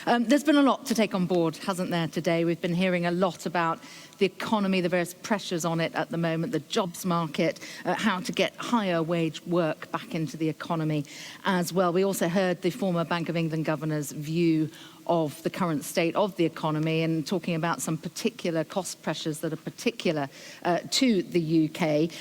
There's been a lot to take on board, hasn't there, today? We've been hearing a lot about the economy, the various pressures on it at the moment, the jobs market, how to get higher wage work back into the economy as well. We also heard the former Bank of England governor's view of the current state of the economy and talking about some particular cost pressures that are particular to the UK.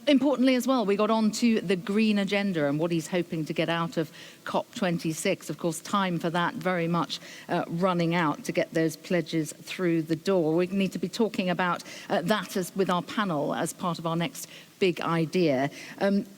Importantly as well, we got on to the green agenda and what he's hoping to get out of COP26. Of course, time for that very much running out to get those pledges through the door. We need to be talking about that with our panel as part of our next big idea.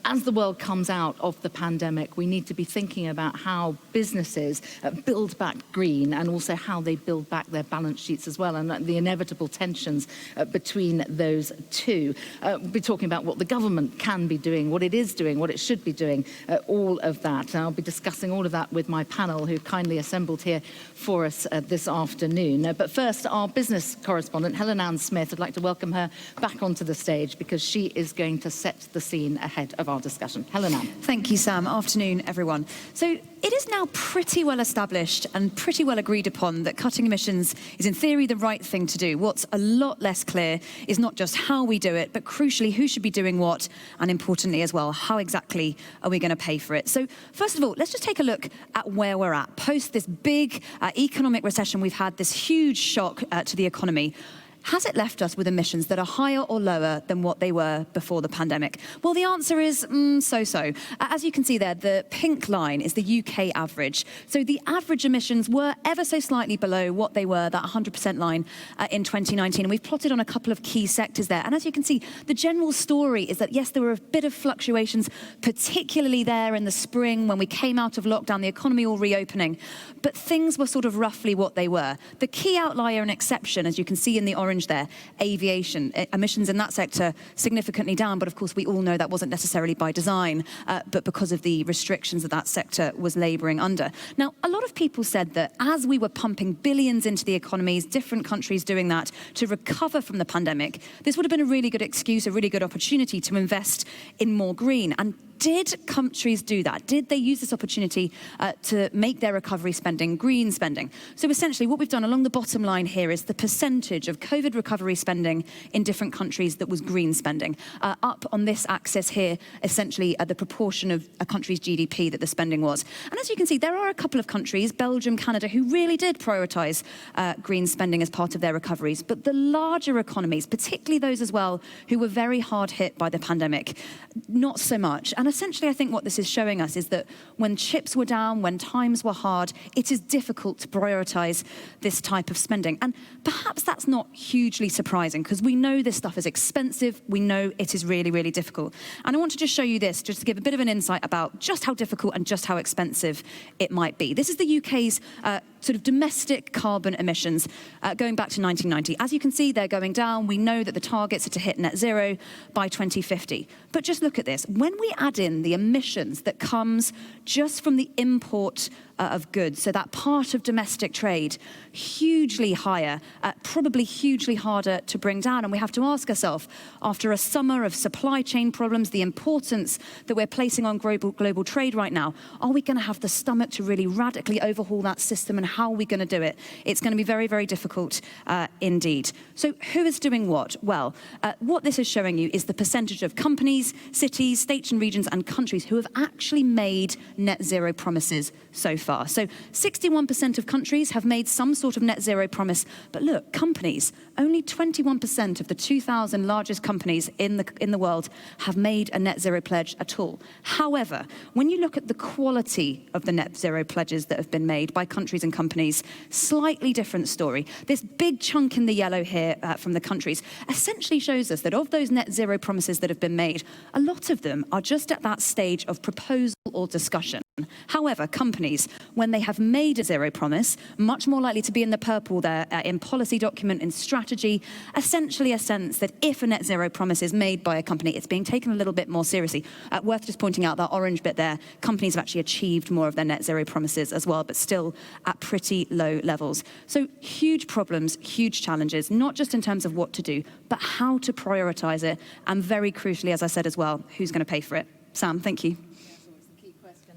As the world comes out of the pandemic, we need to be thinking about how businesses build back green and also how they build back their balance sheets as well, and the inevitable tensions between those two. We'll be talking about what the government can be doing, what it is doing, what it should be doing, all of that. And I'll be discussing all of that with my panel who kindly assembled here for us this afternoon. But first, our business correspondent, Helen-Ann Smith, I'd like to welcome her back onto the stage because she is going to set the scene ahead of our discussion. Helen-Ann. Thank you, Sam. Afternoon, everyone. So it is now pretty well established and pretty well agreed upon that cutting emissions is in theory the right thing to do. What's a lot less clear is not just how we do it, but crucially who should be doing what, and importantly as well, how exactly are we going to pay for it? So first of all, let's just take a look at where we're at. Post this big economic recession we've had, this huge shock to the economy. Has it left us with emissions that are higher or lower than what they were before the pandemic? Well, the answer is so-so. As you can see there, the pink line is the UK average. So the average emissions were ever so slightly below what they were, that 100% line in 2019. And we've plotted on a couple of key sectors there. And as you can see, the general story is that, yes, there were a bit of fluctuations, particularly there in the spring when we came out of lockdown, the economy all reopening. But things were sort of roughly what they were. The key outlier and exception, as you can see in the orange there, aviation. Emissions in that sector significantly down, but of course we all know that wasn't necessarily by design, but because of the restrictions that sector was labouring under. Now, a lot of people said that as we were pumping billions into the economies, different countries doing that to recover from the pandemic, this would have been a really good excuse, a really good opportunity to invest in more green. And did countries do that? Did they use this opportunity to make their recovery spending green spending? So essentially what we've done along the bottom line here is the percentage of COVID recovery spending in different countries that was green spending. Up on this axis here, essentially the proportion of a country's GDP that the spending was. And as you can see, there are a couple of countries, Belgium, Canada, who really did prioritise green spending as part of their recoveries. But the larger economies, particularly those as well, who were very hard hit by the pandemic, not so much. And essentially, I think what this is showing us is that when chips were down, when times were hard, it is difficult to prioritise this type of spending. And perhaps that's not hugely surprising because we know this stuff is expensive. We know it is really, really difficult. And I want to just show you this, just to give a bit of an insight about just how difficult and just how expensive it might be. This is the UK's sort of domestic carbon emissions going back to 1990. As you can see, they're going down. We know that the targets are to hit net zero by 2050. But just look at this. When we add in the emissions that comes just from the import of goods, so that part of domestic trade, hugely higher, probably hugely harder to bring down. And we have to ask ourselves, after a summer of supply chain problems, the importance that we're placing on global trade right now, are we going to have the stomach to really radically overhaul that system, and how are we going to do it? It's going to be very, very difficult indeed. So who is doing what? Well, what this is showing you is the percentage of companies, cities, states and regions and countries who have actually made net zero promises so far. So 61% of countries have made some sort of net zero promise. But look, companies, only 21% of the 2,000 largest companies in the world have made a net zero pledge at all. However, when you look at the quality of the net zero pledges that have been made by countries and companies, slightly different story. This big chunk in the yellow here from the countries essentially shows us that of those net zero promises that have been made, a lot of them are just at that stage of proposal or discussion. However, companies, when they have made a zero promise, much more likely to be in the purple there, in policy document, in strategy, essentially a sense that if a net zero promise is made by a company, it's being taken a little bit more seriously. Worth just pointing out that orange bit there, companies have actually achieved more of their net zero promises as well, but still at pretty low levels. So huge problems, huge challenges, not just in terms of what to do, but how to prioritise it. And very crucially, as I said as well, who's going to pay for it? Sam, thank you.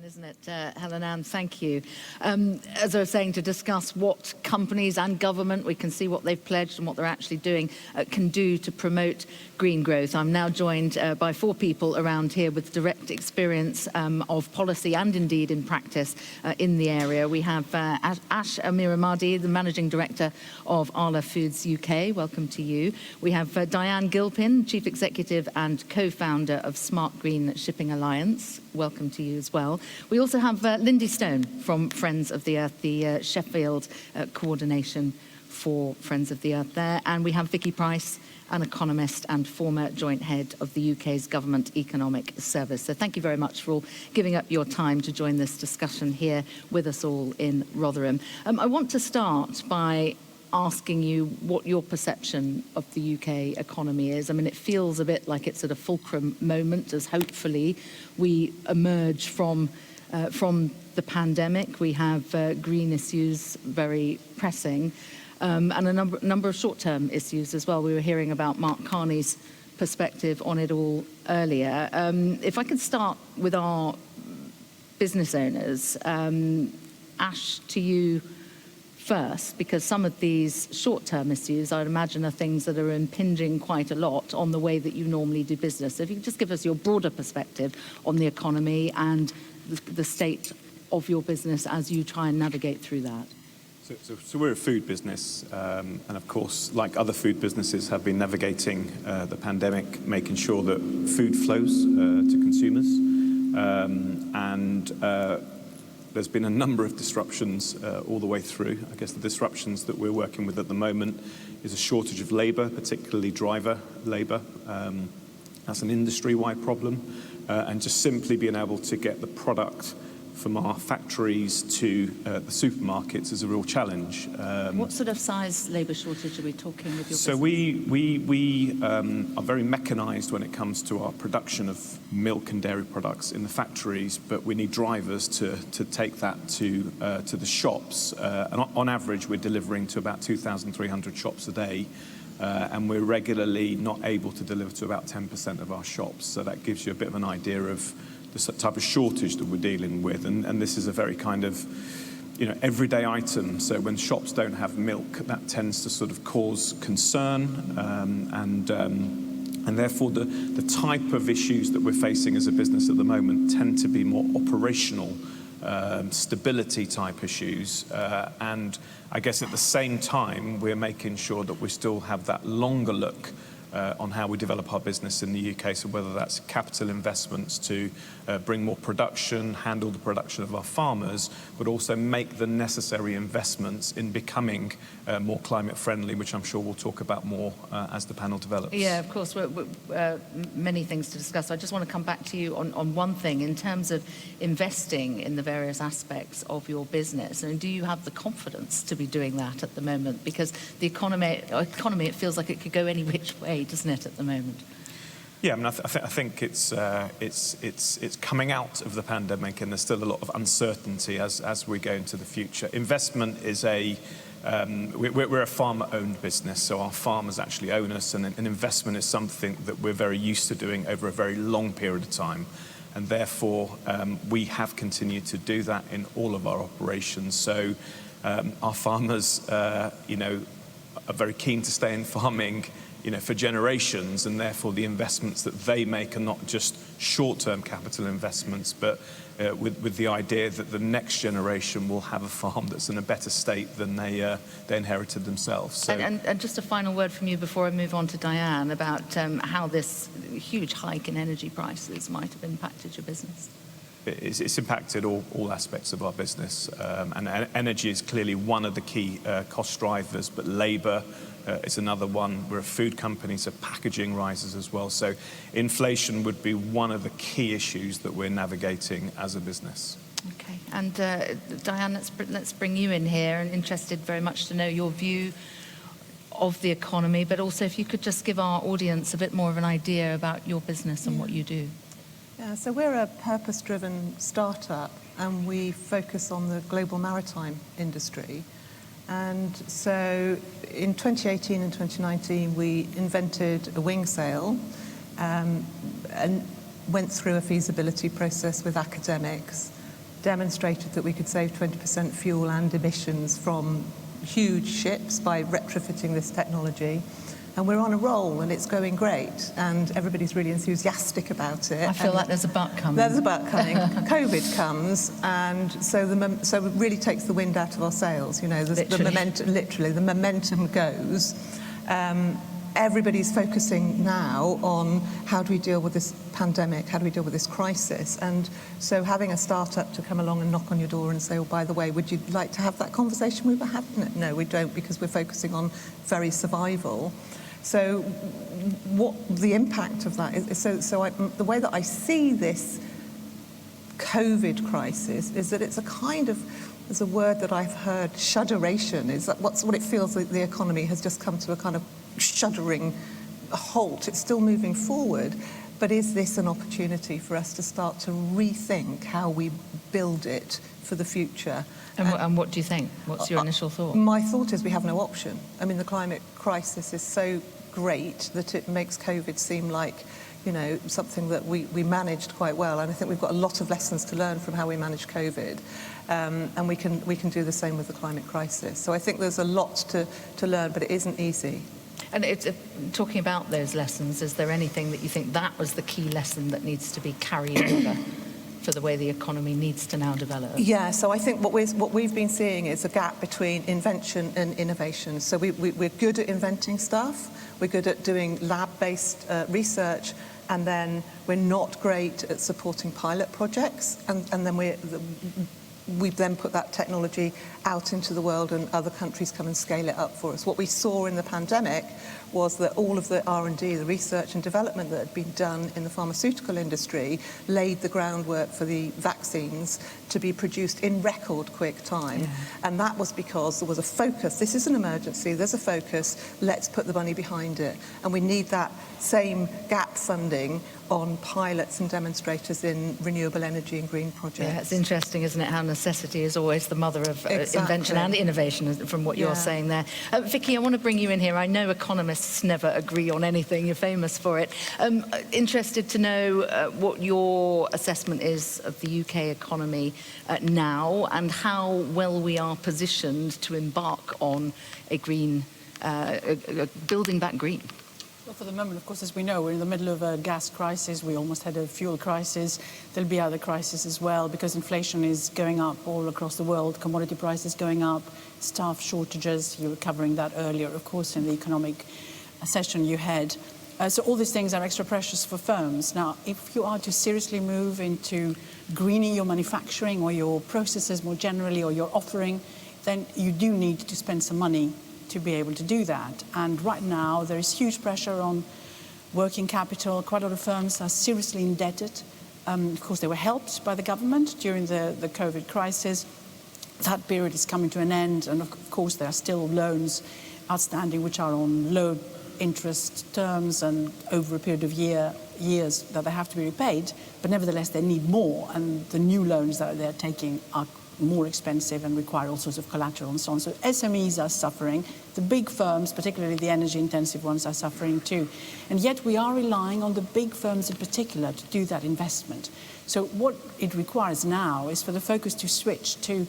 Isn't it, Helen Ann? Thank you. As I was saying, to discuss what companies and government, we can see what they've pledged and what they're actually doing, can do to promote green growth. I'm now joined by 4 people around here with direct experience of policy and indeed in practice in the area. We have Ash Amiramahdi, the Managing Director of Arla Foods UK. Welcome to you. We have Diane Gilpin, Chief Executive and co-founder of Smart Green Shipping Alliance. Welcome to you as well. We also have Lindy from Friends of the Earth, the Sheffield coordination for Friends of the Earth there. And we have Vicky Pryce, an economist and former joint head of the UK's Government Economic Service. So thank you very much for all giving up your time to join this discussion here with us all in Rotherham. I want to start by asking you what your perception of the UK economy is. I mean, it feels a bit like it's at a fulcrum moment as hopefully we emerge from the pandemic. We have green issues very pressing and a number of short-term issues as well. We were hearing about Mark Carney's perspective on it all earlier. If I could start with our business owners, Ash, to you first, because some of these short-term issues, I'd imagine, are things that are impinging quite a lot on the way that you normally do business. So if you could just give us your broader perspective on the economy and the state of your business as you try and navigate through that. So we're a food business, and of course, like other food businesses, have been navigating the pandemic, making sure that food flows to consumers, and there's been a number of disruptions all the way through. I guess the disruptions that we're working with at the moment is a shortage of labour, particularly driver labour. That's an industry-wide problem, and just simply being able to get the product from our factories to the supermarkets is a real challenge. What sort of size labour shortage are we talking with your business? So we are very mechanised when it comes to our production of milk and dairy products in the factories, but we need drivers to take that to the shops. And on average, we're delivering to about 2,300 shops a day, and we're regularly not able to deliver to about 10% of our shops. So that gives you a bit of an idea of the type of shortage that we're dealing with, and this is a very kind of, everyday item. So when shops don't have milk, that tends to sort of cause concern, and therefore the type of issues that we're facing as a business at the moment tend to be more operational, stability type issues, and I guess at the same time we're making sure that we still have that longer look on how we develop our business in the UK, so whether that's capital investments to bring more production, handle the production of our farmers, but also make the necessary investments in becoming more climate friendly, which I'm sure we'll talk about more as the panel develops. Yeah, of course, many things to discuss. I just want to come back to you on one thing in terms of investing in the various aspects of your business. And do you have the confidence to be doing that at the moment? Because the economy, it feels like it could go any which way, doesn't it, at the moment? Yeah, I mean, I think it's coming out of the pandemic, and there's still a lot of uncertainty as we go into the future. Investment is we're a farmer-owned business, so our farmers actually own us, and an investment is something that we're very used to doing over a very long period of time, and therefore we have continued to do that in all of our operations. So our farmers, are very keen to stay in farming, for generations, and therefore the investments that they make are not just short-term capital investments, but with the idea that the next generation will have a farm that's in a better state than they inherited themselves. So, and just a final word from you before I move on to Diane about how this huge hike in energy prices might have impacted your business. It's impacted all aspects of our business, and energy is clearly one of the key cost drivers, but labour is another one. We're a food company, so packaging rises as well. So inflation would be one of the key issues that we're navigating as a business. Okay, and Diane, let's bring you in here, and interested very much to know your view of the economy, but also if you could just give our audience a bit more of an idea about your business and what you do. Yeah, so we're a purpose-driven startup, and we focus on the global maritime industry. And so in 2018 and 2019, we invented a wing sail and went through a feasibility process with academics demonstrated that we could save 20% fuel and emissions from huge ships by retrofitting this technology. And we're on a roll, and it's going great, and everybody's really enthusiastic about it. I feel like there's a but coming. There's a but coming. COVID comes, and so it really takes the wind out of our sails. You know, the momentum, literally, the momentum goes. Everybody's focusing now on how do we deal with this pandemic, how do we deal with this crisis, and so having a startup to come along and knock on your door and say, oh, by the way, would you like to have that conversation we were having? No, we don't, because we're focusing on very survival. So what the impact of that is, the way that I see this COVID crisis is that it's a kind of, there's a word that I've heard, shudderation, is that what it feels like the economy has just come to a kind of shuddering halt. It's still moving forward, but is this an opportunity for us to start to rethink how we build it for the future? And what do you think? What's your initial thought? My thought is we have no option. I mean, the climate crisis is so great that it makes COVID seem like, you know, something that we managed quite well. And I think we've got a lot of lessons to learn from how we managed COVID. And we can do the same with the climate crisis. So I think there's a lot to learn, but it isn't easy. And it's, talking about those lessons, is there anything that you think that was the key lesson that needs to be carried over for the way the economy needs to now develop? Yeah, so I think what we've been seeing is a gap between invention and innovation. So we're good at inventing stuff, we're good at doing lab-based research, and then we're not great at supporting pilot projects, and then we've then put that technology out into the world, and other countries come and scale it up for us. What we saw in the pandemic was that all of the R&D, the research and development that had been done in the pharmaceutical industry laid the groundwork for the vaccines to be produced in record quick time. Yeah. And that was because there was a focus. This is an emergency, there's a focus, let's put the money behind it. And we need that same gap funding on pilots and demonstrators in renewable energy and green projects. Yeah, it's interesting, isn't it, how necessity is always the mother of invention and innovation, from what you're saying there. Vicky, I want to bring you in here. I know economists never agree on anything. You're famous for it. Interested to know what your assessment is of the UK economy now, and how well we are positioned to embark on a green, building back green. Well, for the moment, of course, as we know, we're in the middle of a gas crisis. We almost had a fuel crisis. There'll be other crises as well, because inflation is going up all across the world, commodity prices going up, staff shortages. You were covering that earlier, of course, in the economic session you had. So all these things are extra precious for firms. Now, if you are to seriously move into greening your manufacturing or your processes more generally, or your offering, then you do need to spend some money to be able to do that. And right now there is huge pressure on working capital. Quite a lot of firms are seriously indebted. Of course, they were helped by the government during the COVID crisis. That period is coming to an end, and of course there are still loans outstanding which are on low interest terms and over a period of years that they have to be repaid, but nevertheless they need more, and the new loans that they're taking are more expensive and require all sorts of collateral and so on. So SMEs are suffering. The big firms, particularly the energy-intensive ones, are suffering too. And yet we are relying on the big firms in particular to do that investment. So what it requires now is for the focus to switch to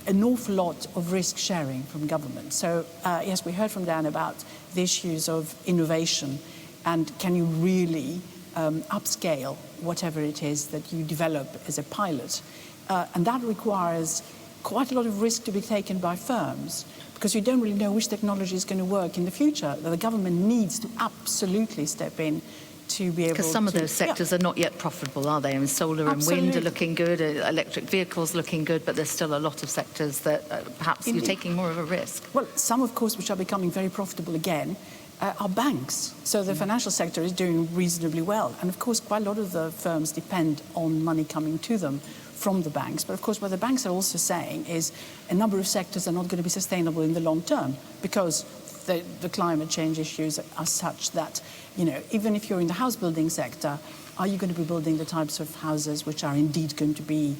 an awful lot of risk sharing from government. So yes, we heard from Diane about the issues of innovation, and can you really upscale whatever it is that you develop as a pilot. And that requires quite a lot of risk to be taken by firms, because you don't really know which technology is going to work in the future. The government needs to absolutely step in to be able to... Because some of those sectors are not yet profitable, are they? I mean, solar and wind are looking good, electric vehicles looking good, but there's still a lot of sectors that perhaps you're taking more of a risk. Well, some, of course, which are becoming very profitable again, are banks. So the financial sector is doing reasonably well. And, of course, quite a lot of the firms depend on money coming to them from the banks. But of course, what the banks are also saying is a number of sectors are not going to be sustainable in the long term, because the climate change issues are such that, you know, even if you're in the house building sector, are you going to be building the types of houses which are indeed going to be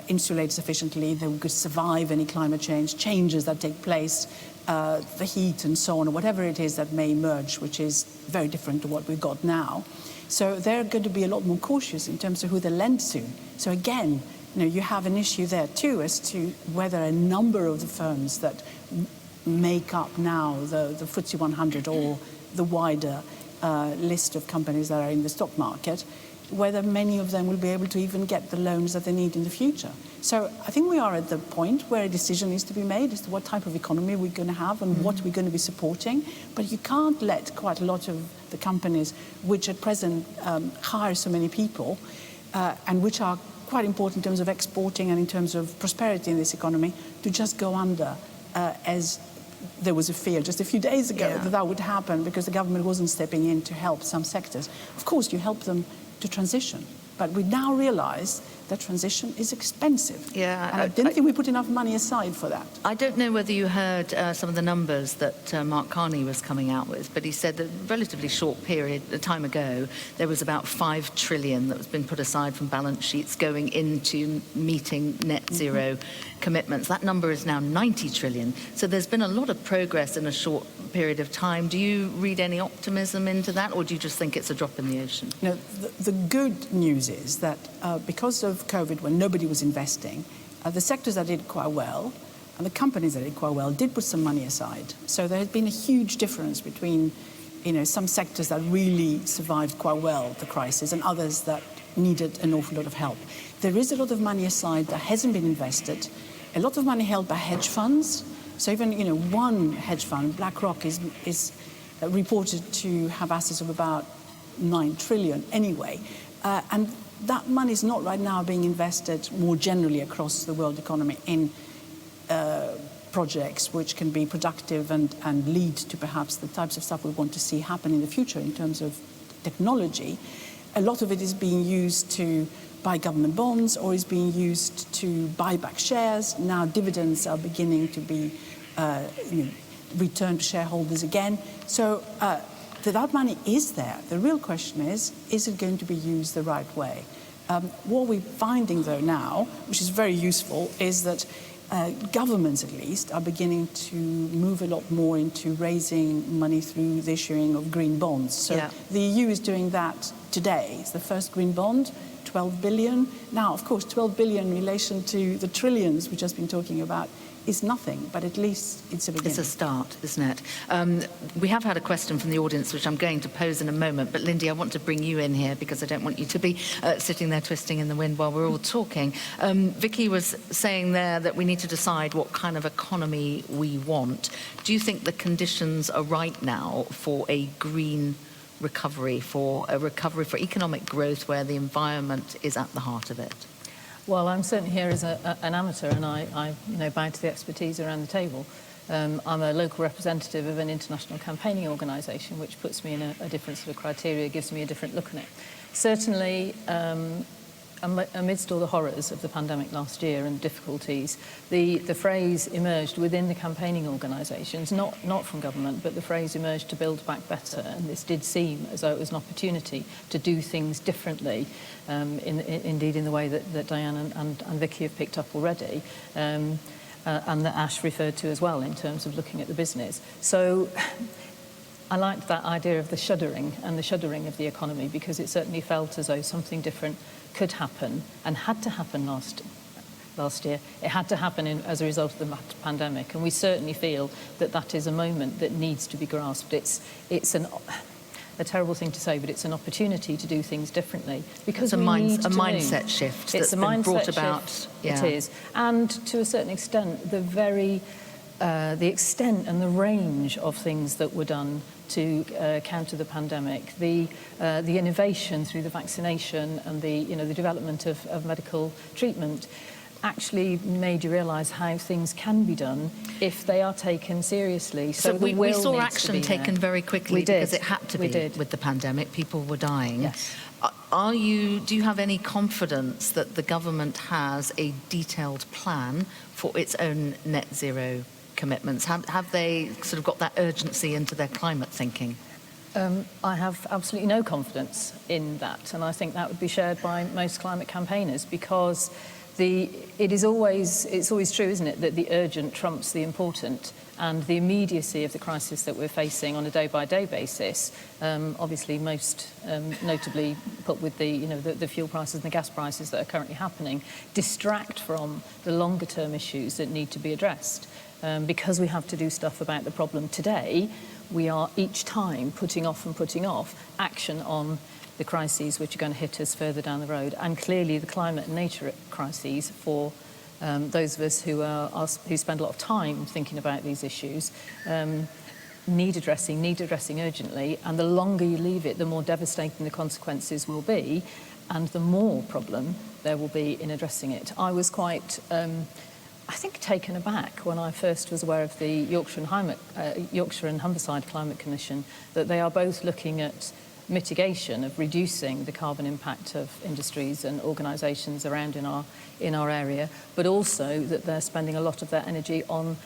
insulated sufficiently, that could survive any climate changes that take place, the heat and so on, or whatever it is that may emerge, which is very different to what we've got now. So they're going to be a lot more cautious in terms of who they lend to. So again, you have an issue there too as to whether a number of the firms that make up now the FTSE 100 or the wider list of companies that are in the stock market, whether many of them will be able to even get the loans that they need in the future. So I think we are at the point where a decision needs to be made as to what type of economy we're going to have and what we're going to be supporting. But you can't let quite a lot of the companies which at present hire so many people and which are quite important in terms of exporting and in terms of prosperity in this economy to just go under as there was a fear just a few days ago that that would happen because the government wasn't stepping in to help some sectors. Of course, you help them to transition, but we now realize that transition is expensive. Yeah, and I didn't think we put enough money aside for that. I don't know whether you heard some of the numbers that Mark Carney was coming out with, but he said that a relatively short period, a time ago, there was about 5 trillion that was been put aside from balance sheets going into meeting net zero commitments. That number is now 90 trillion. So there's been a lot of progress in a short period of time. Do you read any optimism into that, or do you just think it's a drop in the ocean? No, the good news is that because of COVID, when nobody was investing, the sectors that did quite well and the companies that did quite well did put some money aside. So there has been a huge difference between, some sectors that really survived quite well the crisis and others that needed an awful lot of help. There is a lot of money aside that hasn't been invested, a lot of money held by hedge funds. So even, one hedge fund, BlackRock, is reported to have assets of about 9 trillion anyway. And that money is not right now being invested more generally across the world economy in projects which can be productive and lead to perhaps the types of stuff we want to see happen in the future in terms of technology. A lot of it is being used to buy government bonds or is being used to buy back shares. Now dividends are beginning to be returned to shareholders again. So that money is there. The real question is it going to be used the right way? What we're finding, though, now, which is very useful, is that governments, at least, are beginning to move a lot more into raising money through the issuing of green bonds. So the EU is doing that today. It's the first green bond, 12 billion. Now, of course, 12 billion in relation to the trillions we've just been talking about is nothing, but at least it's a beginning. It's a start, isn't it? We have had a question from the audience, which I'm going to pose in a moment, but Lindy, I want to bring you in here because I don't want you to be sitting there twisting in the wind while we're all talking. Vicky was saying there that we need to decide what kind of economy we want. Do you think the conditions are right now for a green recovery, for economic growth where the environment is at the heart of it? Well, I'm certainly here as an amateur, and I bow to the expertise around the table. I'm a local representative of an international campaigning organisation, which puts me in a different sort of criteria, gives me a different look on it. Certainly, amidst all the horrors of the pandemic last year and difficulties, the phrase emerged within the campaigning organisations, not from government, but the phrase emerged to build back better. And this did seem as though it was an opportunity to do things differently, indeed in the way that Diane and Vicky have picked up already, and that Ash referred to as well in terms of looking at the business. So I liked that idea of the shuddering and the shuddering of the economy, because it certainly felt as though something different could happen and had to happen last year. It had to happen as a result of the pandemic, and we certainly feel that is a moment that needs to be grasped. It's a terrible thing to say, but it's an opportunity to do things differently because it's a mindset shift that's been brought about. It is, and to a certain extent, the extent and the range of things that were done to counter the pandemic, the innovation through the vaccination and the development of medical treatment actually made you realise how things can be done if they are taken seriously. So we saw action taken very quickly because it had to be with the pandemic. People were dying. Yes. Do you have any confidence that the government has a detailed plan for its own net zero commitments? Have they sort of got that urgency into their climate thinking? I have absolutely no confidence in that, and I think that would be shared by most climate campaigners, because it's always true, isn't it, that the urgent trumps the important, and the immediacy of the crisis that we're facing on a day-by-day basis, obviously most notably put with the fuel prices and the gas prices that are currently happening, distract from the longer-term issues that need to be addressed. Because we have to do stuff about the problem today, we are each time putting off action on the crises which are going to hit us further down the road. And clearly the climate and nature crises for those of us who spend a lot of time thinking about these issues need addressing urgently. And the longer you leave it, the more devastating the consequences will be, and the more problem there will be in addressing it. I was quite I think taken aback when I first was aware of the Yorkshire and Humberside Climate Commission, that they are both looking at mitigation of reducing the carbon impact of industries and organisations around in our area, but also that they're spending a lot of their energy on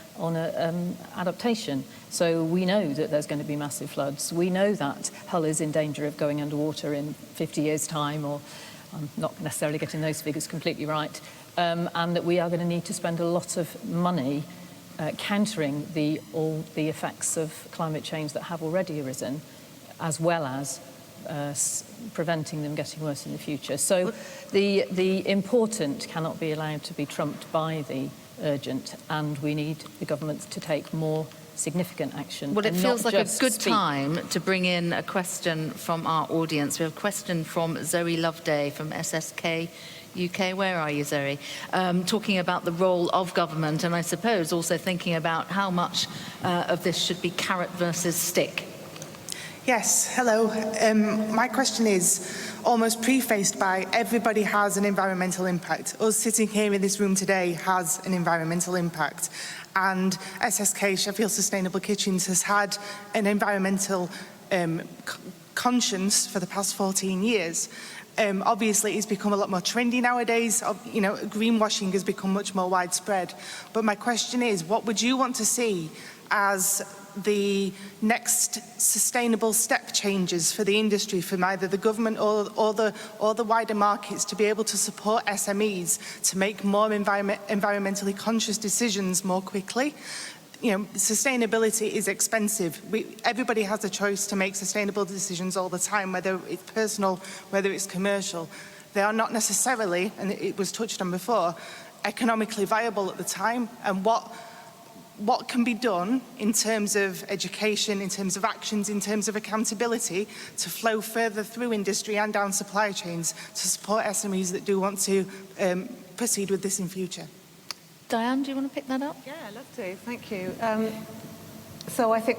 adaptation. So we know that there's going to be massive floods. We know that Hull is in danger of going underwater in 50 years' time, or I'm not necessarily getting those figures completely right. And that we are going to need to spend a lot of money countering all the effects of climate change that have already arisen, as well as preventing them getting worse in the future. So the important cannot be allowed to be trumped by the urgent, and we need the government to take more significant action. Well, it feels like a good speak. time to bring in a question from our audience. We have a question from Zoe Loveday from SSK UK. Where are you, Zoe? Talking about the role of government, and I suppose also thinking about how much of this should be carrot versus stick. Yes, hello. My question is almost prefaced by everybody has an environmental impact. Us sitting here in this room today has an environmental impact. And SSK, Sheffield Sustainable Kitchens, has had an environmental conscience for the past 14 years. Obviously, it's become a lot more trendy nowadays. Greenwashing has become much more widespread. But my question is, what would you want to see as the next sustainable step changes for the industry, from either the government or the wider markets, to be able to support SMEs to make more environmentally conscious decisions more quickly? Sustainability is expensive. Everybody has a choice to make sustainable decisions all the time, whether it's personal, whether it's commercial. They are not necessarily, and it was touched on before, economically viable at the time. And what can be done in terms of education, in terms of actions, in terms of accountability to flow further through industry and down supply chains to support SMEs that do want to proceed with this in future? Diane, do you want to pick that up? Yeah, I'd love to. Thank you. So I think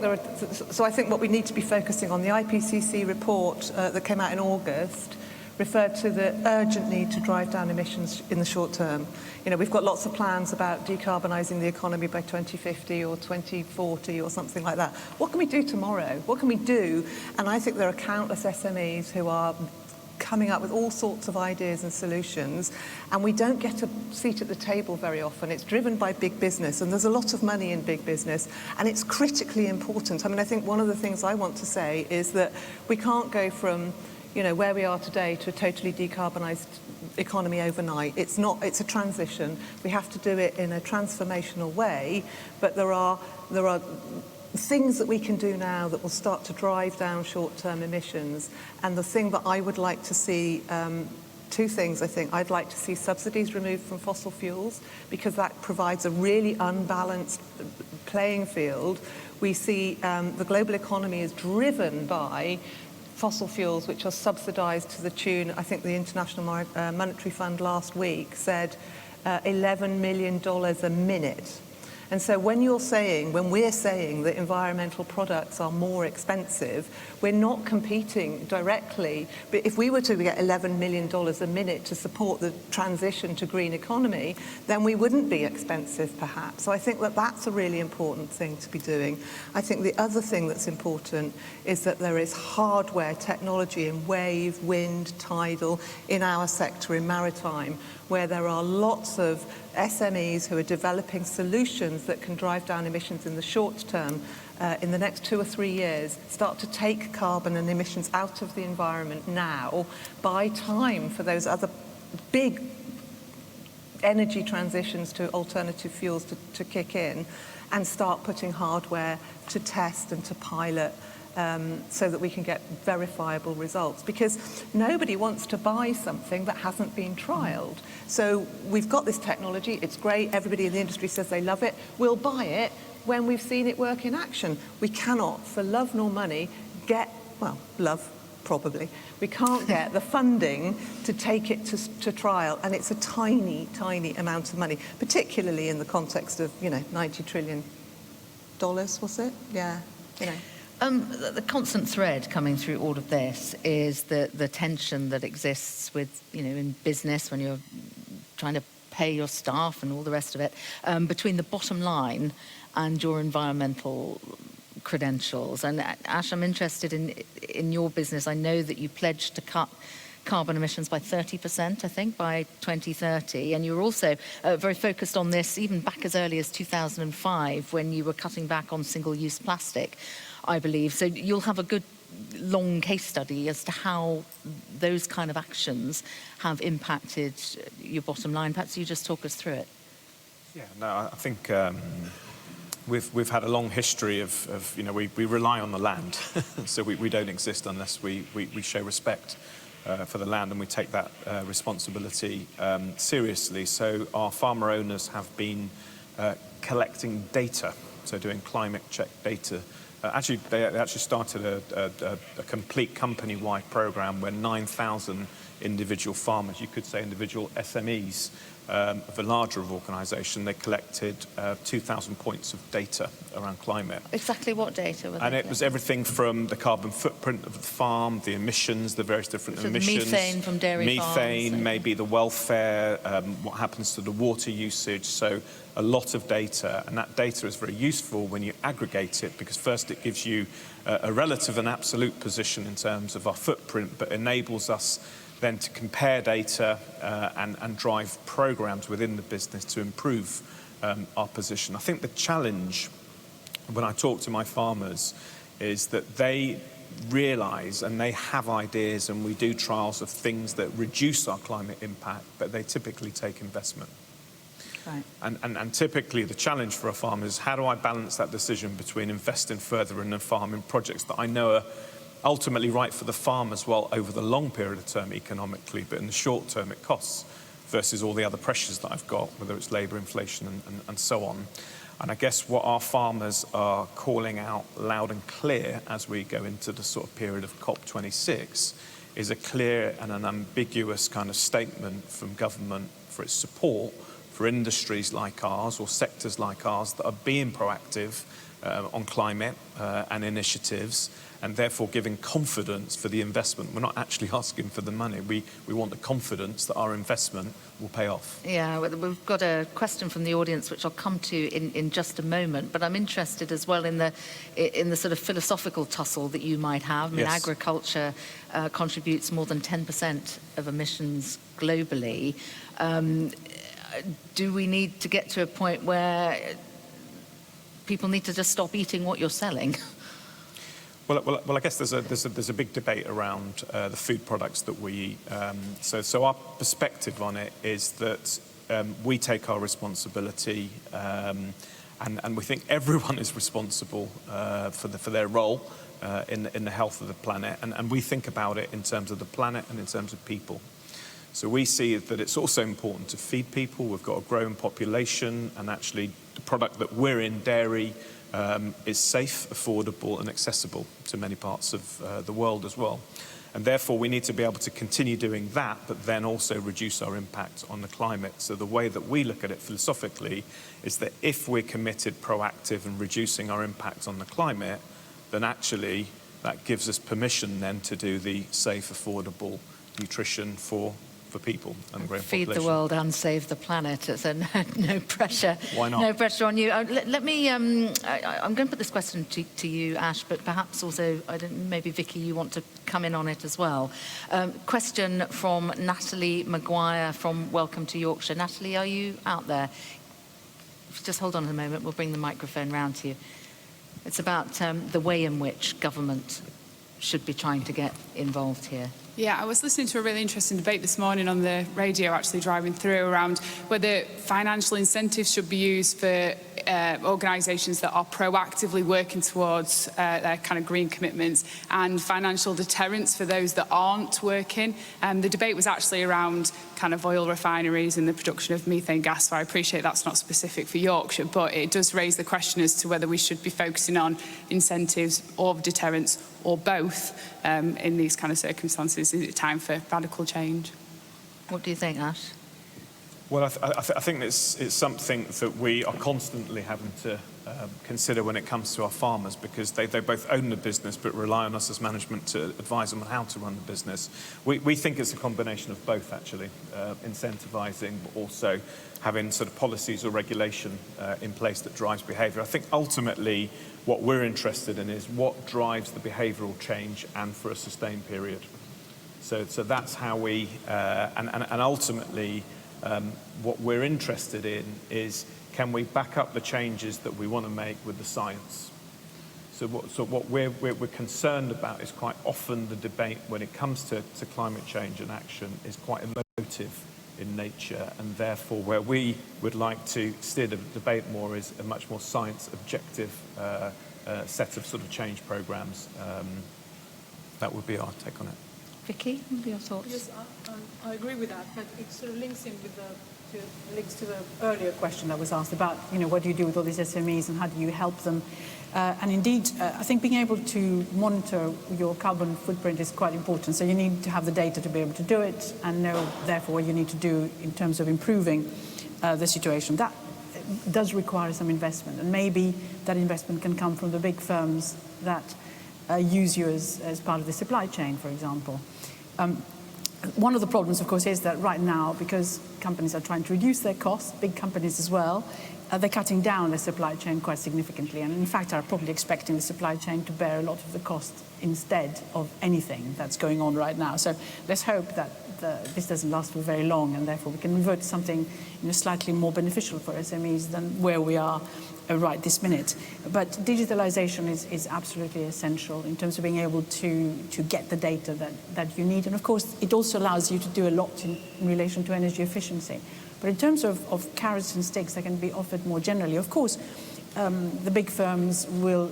what we need to be focusing on, the IPCC report that came out in August referred to the urgent need to drive down emissions in the short term. We've got lots of plans about decarbonising the economy by 2050 or 2040 or something like that. What can we do tomorrow? What can we do? And I think there are countless SMEs who are coming up with all sorts of ideas and solutions, and we don't get a seat at the table very often. It's driven by big business, and there's a lot of money in big business, and it's critically important. I think one of the things I want to say is that we can't go from where we are today to a totally decarbonised economy overnight. It's a transition. We have to do it in a transformational way, but there are things that we can do now that will start to drive down short-term emissions. And the thing that I would like to see, two things I think. I'd like to see subsidies removed from fossil fuels, because that provides a really unbalanced playing field. We see the global economy is driven by fossil fuels, which are subsidised to the tune, I think the International Monetary Fund last week said $11 million a minute. And so when we're saying that environmental products are more expensive, we're not competing directly. But if we were to get $11 million a minute to support the transition to green economy, then we wouldn't be expensive, perhaps. So I think that that's a really important thing to be doing. I think the other thing that's important is that there is hardware technology in wave, wind, tidal, in our sector, in maritime, where there are lots of SMEs who are developing solutions that can drive down emissions in the short term, in the next 2 or 3 years, start to take carbon and emissions out of the environment now, buy time for those other big energy transitions to alternative fuels to kick in, and start putting hardware to test and to pilot so that we can get verifiable results. Because nobody wants to buy something that hasn't been trialled. So we've got this technology, it's great, everybody in the industry says they love it, we'll buy it when we've seen it work in action. We cannot, for love nor money, get, well, love, probably. We can't get the funding to take it to trial, and it's a tiny, tiny amount of money, particularly in the context of, $90 trillion, was it? Yeah, The constant thread coming through all of this is the tension that exists with, in business when you're trying to pay your staff and all the rest of it, between the bottom line and your environmental credentials. And Ash, I'm interested in your business. I know that you pledged to cut carbon emissions by 30%, I think, by 2030. And you were also very focused on this even back as early as 2005 when you were cutting back on single-use plastic, I believe. So you'll have a good long case study as to how those kind of actions have impacted your bottom line. Perhaps you just talk us through it. Yeah, no, I think we've had a long history of we rely on the land, so we don't exist unless we show respect for the land, and we take that responsibility seriously. So our farmer owners have been collecting data, so doing climate check data. Actually, they actually started a complete company-wide program where 9,000 individual farmers, you could say individual SMEs, of a larger organisation, they collected 2,000 points of data around climate. Exactly what data were they? And it was everything from the carbon footprint of the farm, the emissions, the various different emissions. Methane from dairy farms. Methane, maybe the welfare, what happens to the water usage. So a lot of data, and that data is very useful when you aggregate it, because first it gives you a relative and absolute position in terms of our footprint, but enables us then to compare data and drive programs within the business to improve our position. I think the challenge when I talk to my farmers is that they realise and they have ideas, and we do trials of things that reduce our climate impact, but they typically take investment. Right. And typically the challenge for a farmer is, how do I balance that decision between investing further in a farm in projects that I know are ultimately right for the farm as well over the long period of term economically, but in the short term it costs, versus all the other pressures that I've got, whether it's labour, inflation and so on. And I guess what our farmers are calling out loud and clear as we go into the sort of period of COP26 is a clear and an ambiguous kind of statement from government for its support for industries like ours or sectors like ours that are being proactive on climate and initiatives, and therefore giving confidence for the investment. We're not actually asking for the money. We want the confidence that our investment will pay off. Yeah, we've got a question from the audience, which I'll come to in just a moment. But I'm interested as well in the sort of philosophical tussle that you might have. I mean, Yes. Agriculture contributes more than 10% of emissions globally. Do we need to get to a point where people need to just stop eating what you're selling? Well, I guess there's a big debate around the food products that we eat. So our perspective on it is that we take our responsibility, and we think everyone is responsible for their role in the health of the planet, and we think about it in terms of the planet and in terms of people. So we see that it's also important to feed people. We've got a growing population, and actually the product that we're in, dairy, is safe, affordable and accessible to many parts of the world as well. And therefore we need to be able to continue doing that, but then also reduce our impact on the climate. So the way that we look at it philosophically is that if we're committed, proactive and reducing our impact on the climate, then actually that gives us permission then to do the safe, affordable nutrition for people and the growing Feed population. the world and save the planet. It's no pressure. Why not? No pressure on you. Let me. I'm going to put this question to you, Ash, but perhaps also maybe Vicky, you want to come in on it as well. Question from Natalie Maguire from Welcome to Yorkshire. Natalie, are you out there? Just hold on a moment. We'll bring the microphone round to you. It's about the way in which government should be trying to get involved here. Yeah, I was listening to a really interesting debate this morning on the radio, actually driving through, around whether financial incentives should be used for organisations that are proactively working towards their kind of green commitments, and financial deterrence for those that aren't working. The debate was actually around kind of oil refineries and the production of methane gas. So I appreciate that's not specific for Yorkshire, but it does raise the question as to whether we should be focusing on incentives or deterrence or both in these kind of circumstances. Is it time for radical change? What do you think, Ash? Well, I think it's something that we are constantly having to consider when it comes to our farmers, because they both own the business but rely on us as management to advise them on how to run the business. We think it's a combination of both, actually, incentivising but also having sort of policies or regulation in place that drives behaviour. I think ultimately what we're interested in is what drives the behavioural change and for a sustained period. So that's how we, and ultimately, what we're interested in is, can we back up the changes that we want to make with the science? So what we're concerned about is quite often the debate when it comes to climate change and action is quite emotive in nature, and therefore where we would like to steer the debate more is a much more science objective set of sort of change programmes. That would be our take on it. Vicky, what are your thoughts? Yes, I agree with that, but it sort of links in with links to the earlier question that was asked about, what do you do with all these SMEs and how do you help them? And indeed, I think being able to monitor your carbon footprint is quite important. So you need to have the data to be able to do it and know, therefore, what you need to do in terms of improving the situation. That does require some investment, and maybe that investment can come from the big firms that use you as part of the supply chain, for example. One of the problems, of course, is that right now, because companies are trying to reduce their costs, big companies as well, they're cutting down their supply chain quite significantly, and in fact are probably expecting the supply chain to bear a lot of the cost instead of anything that's going on right now. So let's hope that this doesn't last for very long, and therefore we can revert to something slightly more beneficial for SMEs than where we are right this minute. But digitalization is absolutely essential in terms of being able to get the data that you need. And of course, it also allows you to do a lot in relation to energy efficiency. But in terms of carrots and sticks that can be offered more generally, of course, the big firms will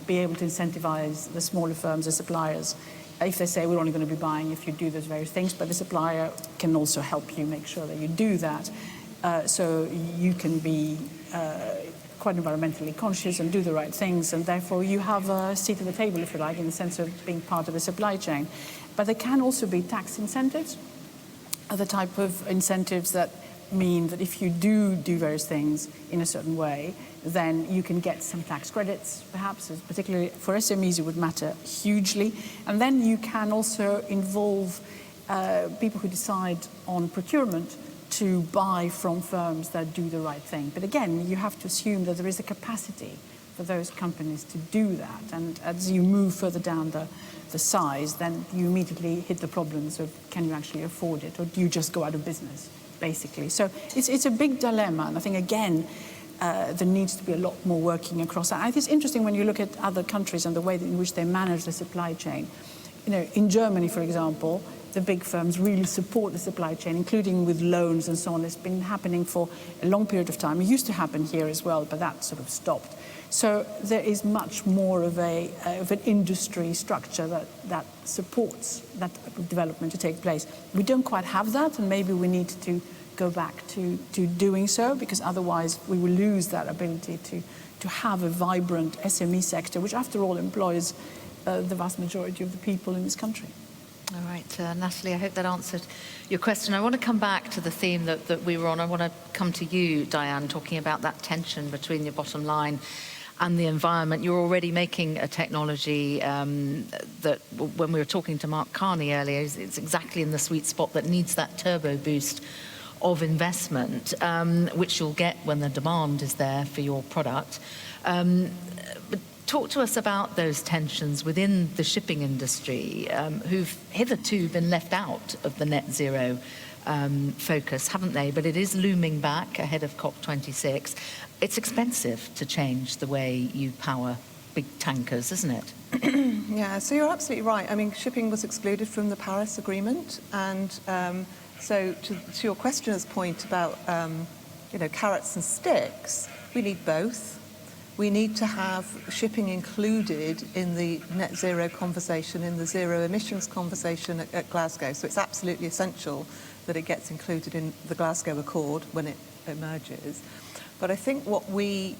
be able to incentivize the smaller firms, the suppliers, if they say we're only going to be buying if you do those various things, but the supplier can also help you make sure that you do that. So you can be quite environmentally conscious and do the right things, and therefore you have a seat at the table, if you like, in the sense of being part of the supply chain. But there can also be tax incentives, other type of incentives that mean that if you do various things in a certain way, then you can get some tax credits, perhaps, particularly for SMEs it would matter hugely. And then you can also involve people who decide on procurement to buy from firms that do the right thing. But again, you have to assume that there is a capacity for those companies to do that. And as you move further down the size, then you immediately hit the problems of, can you actually afford it, or do you just go out of business, basically? So it's a big dilemma, and I think, again, there needs to be a lot more working across that. I think it's interesting when you look at other countries and the way in which they manage the supply chain. In Germany, for example, the big firms really support the supply chain, including with loans and so on. It's been happening for a long period of time. It used to happen here as well, but that sort of stopped. So there is much more of an industry structure that supports that development to take place. We don't quite have that, and maybe we need to go back to doing so, because otherwise we will lose that ability to have a vibrant SME sector, which after all employs the vast majority of the people in this country. All right, Natalie, I hope that answered your question. I want to come back to the theme that we were on. I want to come to you, Diane, talking about that tension between your bottom line and the environment. You're already making a technology that, when we were talking to Mark Carney earlier, it's exactly in the sweet spot that needs that turbo boost of investment, which you'll get when the demand is there for your product. But talk to us about those tensions within the shipping industry, who've hitherto been left out of the net zero focus, haven't they? But it is looming back ahead of COP26. It's expensive to change the way you power big tankers, isn't it? Yeah, so you're absolutely right. I mean, shipping was excluded from the Paris Agreement, and so to your questioner's point about carrots and sticks, we need both. We need to have shipping included in the net zero conversation, in the zero emissions conversation at Glasgow. So it's absolutely essential that it gets included in the Glasgow Accord when it emerges. But I think what we're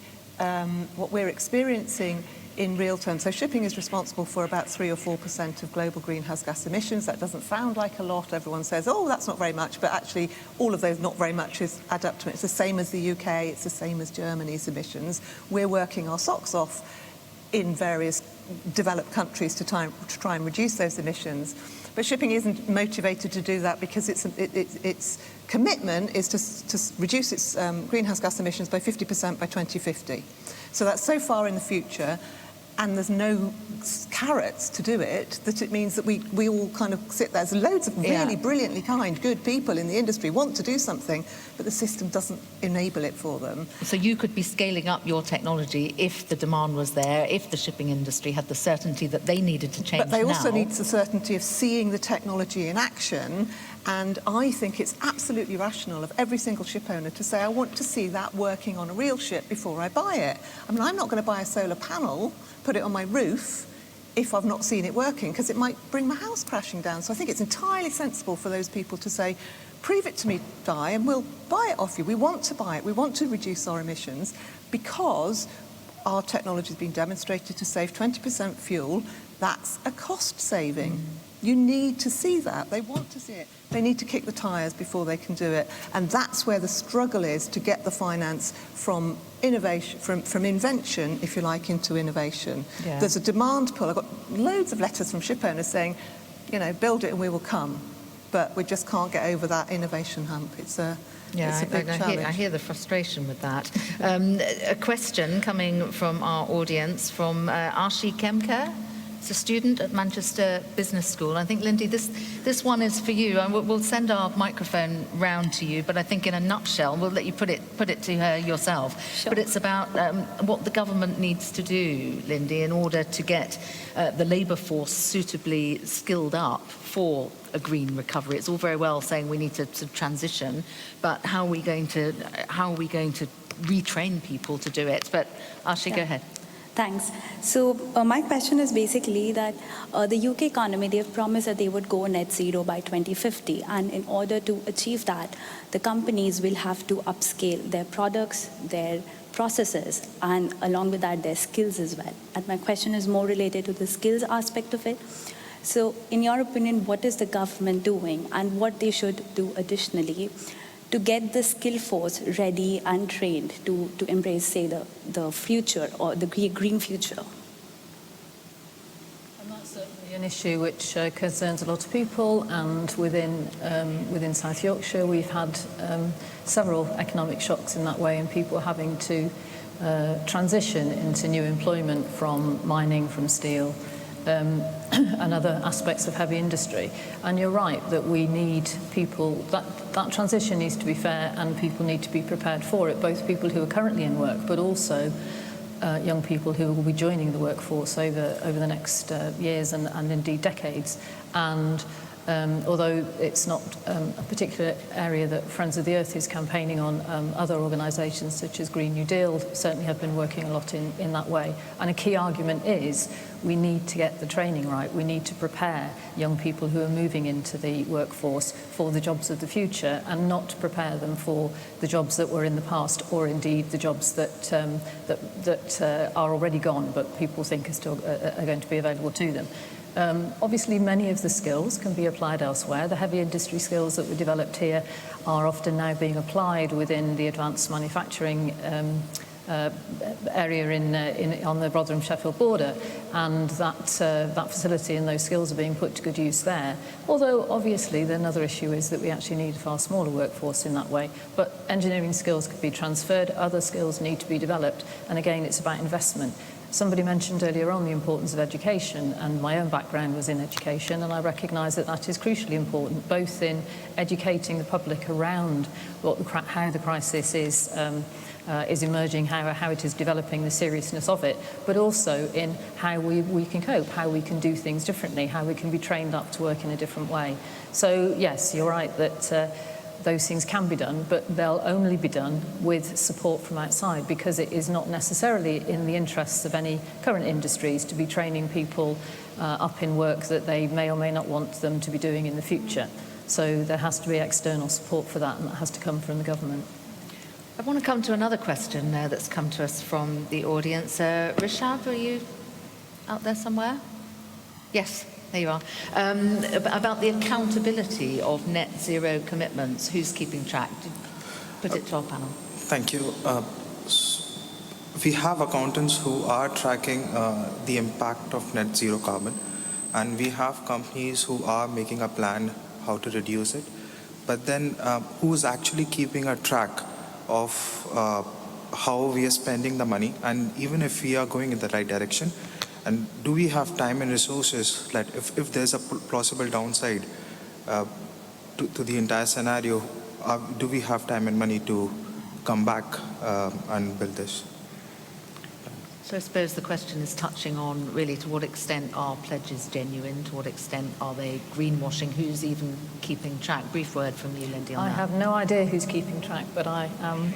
experiencing in real terms, so shipping is responsible for about 3 or 4% of global greenhouse gas emissions. That doesn't sound like a lot. Everyone says, oh, that's not very much, but actually all of those not very much is add up to it. It's the same as the UK, it's the same as Germany's emissions. We're working our socks off in various developed countries to try and reduce those emissions. But shipping isn't motivated to do that because its commitment is to reduce its greenhouse gas emissions by 50% by 2050. So that's so far in the future, and there's no carrots to do it, that it means that we all kind of sit there. There's loads of really brilliantly kind, good people in the industry want to do something, but the system doesn't enable it for them. So you could be scaling up your technology if the demand was there, if the shipping industry had the certainty that they needed to change. But they also need the certainty of seeing the technology in action. And I think it's absolutely rational of every single ship owner to say, I want to see that working on a real ship before I buy it. I mean, I'm not going to buy a solar panel, put it on my roof, if I've not seen it working, because it might bring my house crashing down. So I think it's entirely sensible for those people to say, prove it to me, Di, and we'll buy it off you. We want to buy it. We want to reduce our emissions because our technology has been demonstrated to save 20% fuel. That's a cost saving. You need to see that. They want to see it. They need to kick the tyres before they can do it. And that's where the struggle is, to get the finance from innovation, from invention, if you like, into innovation. Yeah. There's a demand pull. I've got loads of letters from ship owners saying, build it and we will come. But we just can't get over that innovation hump. It's a big challenge. I hear the frustration with that. A question coming from our audience from Archie Kemker. It's a student at Manchester Business School. I think, Lindy, this one is for you. And we'll send our microphone round to you, but I think in a nutshell, we'll let you put it to her yourself. Sure. But it's about what the government needs to do, Lindy, in order to get the labour force suitably skilled up for a green recovery. It's all very well saying we need to sort of transition, but how are we going to retrain people to do it? But Archie, go ahead. Thanks. So my question is basically that the UK economy, they have promised that they would go net zero by 2050. And in order to achieve that, the companies will have to upscale their products, their processes, and along with that, their skills as well. And my question is more related to the skills aspect of it. So in your opinion, what is the government doing and what they should do additionally to get the skill force ready and trained to embrace, say, the future or the green future? And that's certainly an issue which concerns a lot of people, and within South Yorkshire we've had several economic shocks in that way, and people having to transition into new employment from mining, from steel, and other aspects of heavy industry. And you're right that we need people, that transition needs to be fair, and people need to be prepared for it, both people who are currently in work, but also young people who will be joining the workforce over the next years and indeed decades. And although it's not a particular area that Friends of the Earth is campaigning on, other organisations such as Green New Deal certainly have been working a lot in that way. And a key argument is we need to get the training right. We need to prepare young people who are moving into the workforce for the jobs of the future, and not to prepare them for the jobs that were in the past, or indeed the jobs that are already gone but people think are going to be available to them. Obviously, many of the skills can be applied elsewhere. The heavy industry skills that were developed here are often now being applied within the advanced manufacturing area on the Rotherham-Sheffield border, and that facility and those skills are being put to good use there. Although, obviously, another issue is that we actually need a far smaller workforce in that way. But engineering skills could be transferred, other skills need to be developed, and again, it's about investment. Somebody mentioned earlier on the importance of education, and my own background was in education, and I recognise that is crucially important, both in educating the public around how the crisis is is emerging, how it is developing, the seriousness of it, but also in how we can cope, how we can do things differently, how we can be trained up to work in a different way. So yes, you're right that those things can be done, but they'll only be done with support from outside, because it is not necessarily in the interests of any current industries to be training people up in work that they may or may not want them to be doing in the future. So there has to be external support for that, and that has to come from the government. I want to come to another question that's come to us from the audience. Rishab, are you out there somewhere? Yes, there you are. About the accountability of net zero commitments. Who's keeping track? Put it to our panel. Thank you. We have accountants who are tracking the impact of net zero carbon, and we have companies who are making a plan how to reduce it. But then who is actually keeping a track of how we are spending the money, and even if we are going in the right direction, and do we have time and resources that if there's a plausible downside to the entire scenario, do we have time and money to come back and build this? So I suppose the question is touching on really to what extent are pledges genuine, to what extent are they greenwashing, who's even keeping track? Brief word from you, Lindy, on that. I have no idea who's keeping track, but I am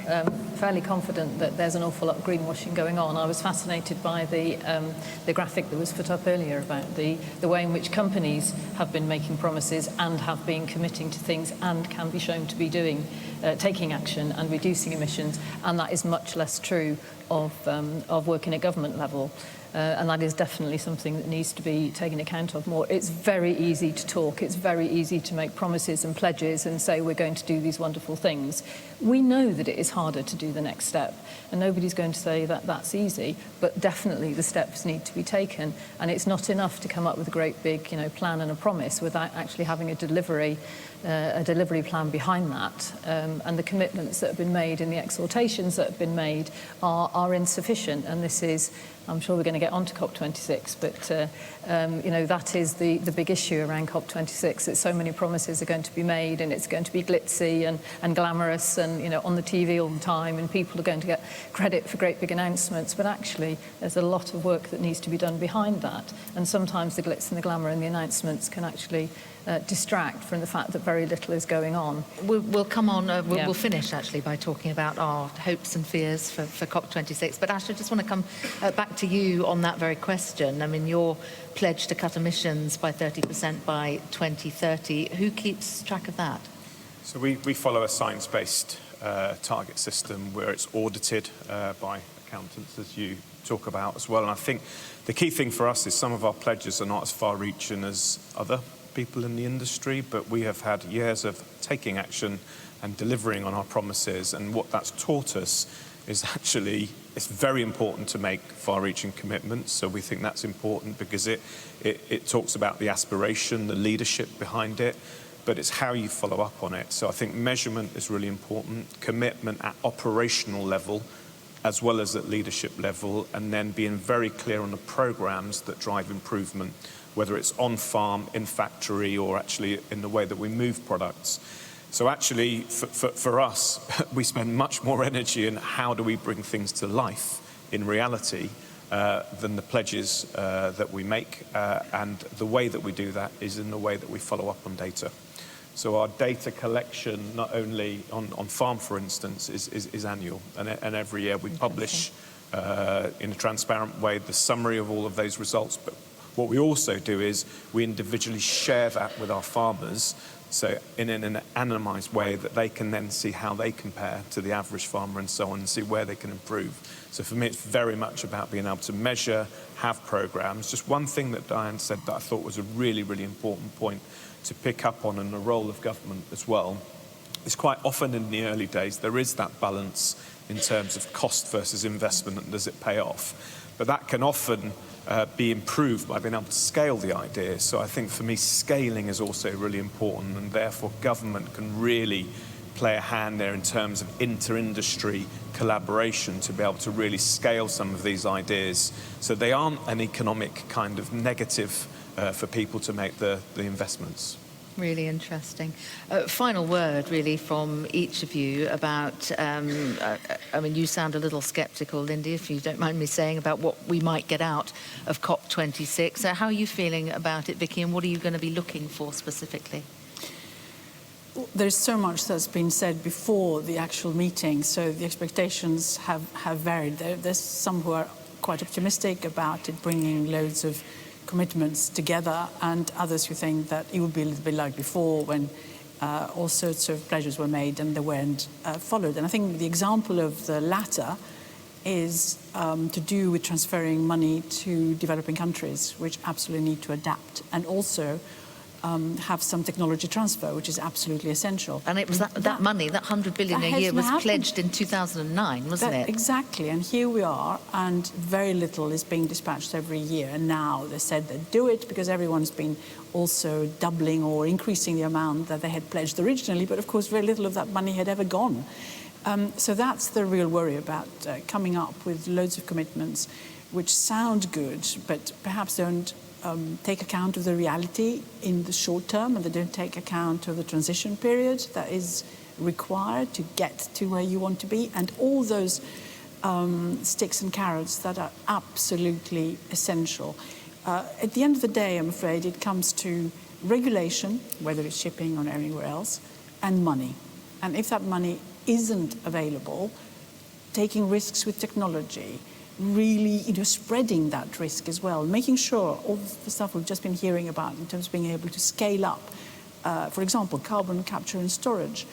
fairly confident that there's an awful lot of greenwashing going on. I was fascinated by the graphic that was put up earlier about the way in which companies have been making promises and have been committing to things and can be shown to be doing, taking action and reducing emissions, and that is much less true of working at government level. And that is definitely something that needs to be taken account of more. It's very easy to talk, it's very easy to make promises and pledges and say we're going to do these wonderful things. We know that it is harder to do the next step, and nobody's going to say that that's easy, but definitely the steps need to be taken, and it's not enough to come up with a great big plan and a promise without actually having a delivery plan behind that. And the commitments that have been made and the exhortations that have been made are insufficient, and this is, I'm sure we're going to get onto COP26, but that is the big issue around COP26, that so many promises are going to be made, and it's going to be glitzy and glamorous and on the TV all the time, and people are going to get credit for great big announcements, but actually there's a lot of work that needs to be done behind that, and sometimes the glitz and the glamour and the announcements can actually distract from the fact that very little is going on. We'll come on, we'll finish actually by talking about our hopes and fears for COP26. But Ash, I just want to come back to you on that very question. I mean, your pledge to cut emissions by 30% by 2030, who keeps track of that? So we follow a science-based target system where it's audited by accountants, as you talk about as well. And I think the key thing for us is some of our pledges are not as far-reaching as other people in the industry, but we have had years of taking action and delivering on our promises, and what that's taught us is actually it's very important to make far-reaching commitments. So we think that's important because it talks about the aspiration, the leadership behind it, but it's how you follow up on it. So I think measurement is really important, commitment at operational level as well as at leadership level, and then being very clear on the programs that drive improvement, whether it's on farm, in factory, or actually in the way that we move products. So actually, for us, we spend much more energy in how do we bring things to life in reality than the pledges that we make. And the way that we do that is in the way that we follow up on data. So our data collection, not only on farm, for instance, is annual. And every year we publish in a transparent way the summary of all of those results. But what we also do is we individually share that with our farmers, so in an anonymised way that they can then see how they compare to the average farmer and so on, and see where they can improve. So for me, it's very much about being able to measure, have programs. Just one thing that Diane said that I thought was a really, really important point to pick up on, in the role of government as well, is quite often in the early days there is that balance in terms of cost versus investment, and does it pay off? But that can often be improved by being able to scale the idea. So I think for me, scaling is also really important, and therefore government can really play a hand there in terms of inter-industry collaboration to be able to really scale some of these ideas so they aren't an economic kind of negative for people to make the investments. Really interesting. Final word, really, from each of you about, I mean, you sound a little sceptical, Lindy, if you don't mind me saying, about what we might get out of COP26. How are you feeling about it, Vicky, and what are you going to be looking for specifically? There's so much that's been said before the actual meeting, so the expectations have varied. There's some who are quite optimistic about it bringing loads of commitments together, and others who think that it would be a little bit like before when all sorts of pledges were made and they weren't followed. And I think the example of the latter is to do with transferring money to developing countries, which absolutely need to adapt, and also have some technology transfer, which is absolutely essential. And it was that money, that 100 billion a year, was pledged in 2009, wasn't it? Exactly, and here we are, and very little is being dispatched every year. And now they said they'd do it because everyone's been also doubling or increasing the amount that they had pledged originally, but of course very little of that money had ever gone. So that's the real worry about coming up with loads of commitments which sound good, but perhaps don't take account of the reality in the short term, and they don't take account of the transition period that is required to get to where you want to be, and all those sticks and carrots that are absolutely essential. At the end of the day, I'm afraid it comes to regulation, whether it's shipping or anywhere else, and money. And if that money isn't available, taking risks with technology, really, spreading that risk as well, making sure all the stuff we've just been hearing about in terms of being able to scale up, for example, carbon capture and storage.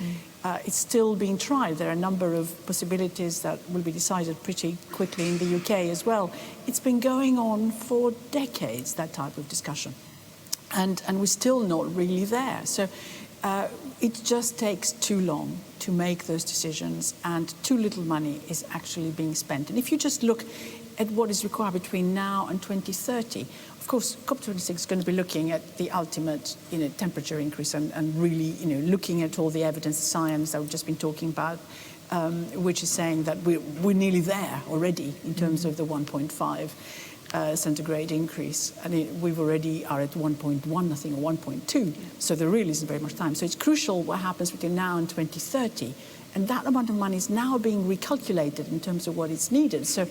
It's still being tried. There are a number of possibilities that will be decided pretty quickly in the UK as well. It's been going on for decades, that type of discussion. And we're still not really there. So it just takes too long to make those decisions, and too little money is actually being spent. And if you just look at what is required between now and 2030, of course, COP26 is going to be looking at the ultimate, temperature increase and really, looking at all the evidence, science that we've just been talking about, which is saying that we're nearly there already in terms of the 1.5 centigrade increase, and we've already are at 1.1, I think, or 1.2. So there really isn't very much time. So it's crucial what happens between now and 2030, and that amount of money is now being recalculated in terms of what is needed. So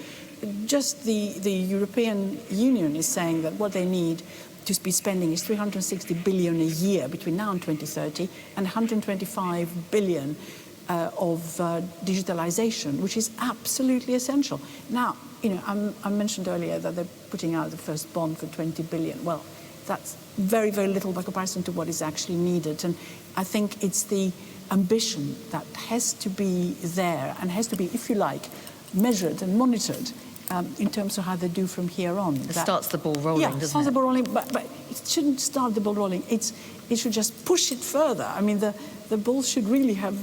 just the European Union is saying that what they need to be spending is 360 billion a year between now and 2030, and 125 billion of digitalization, which is absolutely essential. Now, I mentioned earlier that they're putting out the first bond for 20 billion. Well, that's very, very little by comparison to what is actually needed. And I think it's the ambition that has to be there and has to be, if you like, measured and monitored in terms of how they do from here on. It starts the ball rolling, doesn't it? Yeah, starts the ball rolling, but it shouldn't start the ball rolling. It should just push it further. I mean, the ball should really have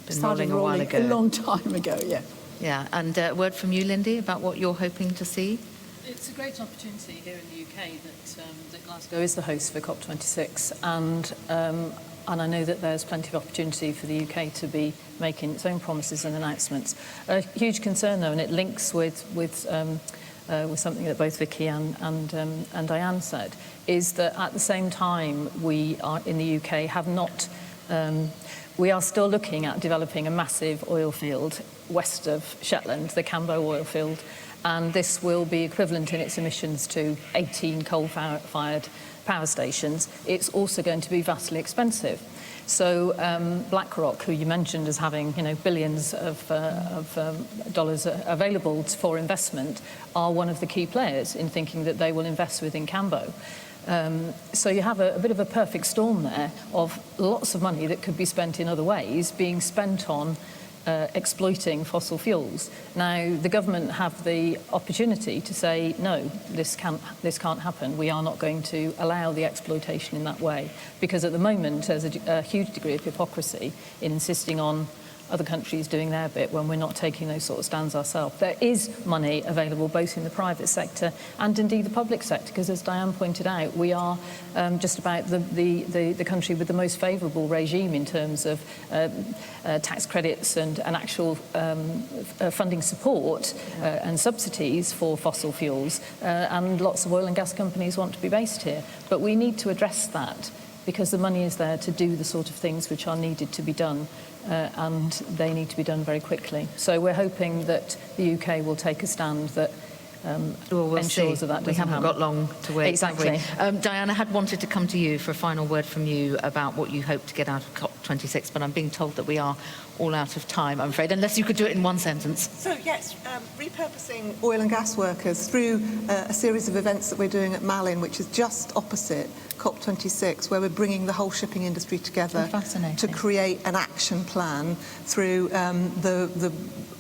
started rolling a long time ago, yeah. Yeah, and a word from you, Lindy, about what you're hoping to see? It's a great opportunity here in the UK that Glasgow is the host for COP26, and I know that there's plenty of opportunity for the UK to be making its own promises and announcements. A huge concern, though, and it links with something that both Vicky and Diane said, is that at the same time we are in the UK have not. We are still looking at developing a massive oil field west of Shetland, the Cambo oil field, and this will be equivalent in its emissions to 18 coal-fired power stations. It's also going to be vastly expensive. So BlackRock, who you mentioned as having billions of dollars available for investment, are one of the key players in thinking that they will invest within Cambo. So you have a bit of a perfect storm there of lots of money that could be spent in other ways being spent on exploiting fossil fuels. Now, the government have the opportunity to say, no, this can't happen. We are not going to allow the exploitation in that way. Because at the moment, there's a huge degree of hypocrisy in insisting on other countries doing their bit when we're not taking those sort of stands ourselves. There is money available both in the private sector and indeed the public sector, because as Diane pointed out, we are just about the country with the most favourable regime in terms of tax credits and actual funding support and subsidies for fossil fuels, and lots of oil and gas companies want to be based here. But we need to address that because the money is there to do the sort of things which are needed to be done, and they need to be done very quickly. So we're hoping that the UK will take a stand that we'll ensures see. that We haven't doesn't got long to wait. Exactly. have we? Diane, I had wanted to come to you for a final word from you about what you hope to get out of COP26, but I'm being told that we are all out of time, I'm afraid, unless you could do it in one sentence. So yes, repurposing oil and gas workers through a series of events that we're doing at Malin, which is just opposite COP26, where we're bringing the whole shipping industry together to create an action plan through the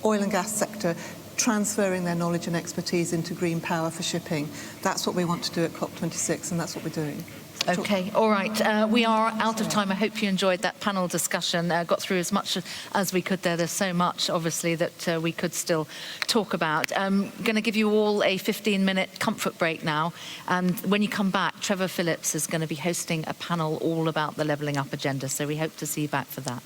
oil and gas sector, transferring their knowledge and expertise into green power for shipping. That's what we want to do at COP26, and that's what we're doing. Okay, all right. We are out of time. I hope you enjoyed that panel discussion. Got through as much as we could there. There's so much, obviously, that we could still talk about. I'm going to give you all a 15-minute comfort break now. And when you come back, Trevor Phillips is going to be hosting a panel all about the Levelling Up agenda. So we hope to see you back for that.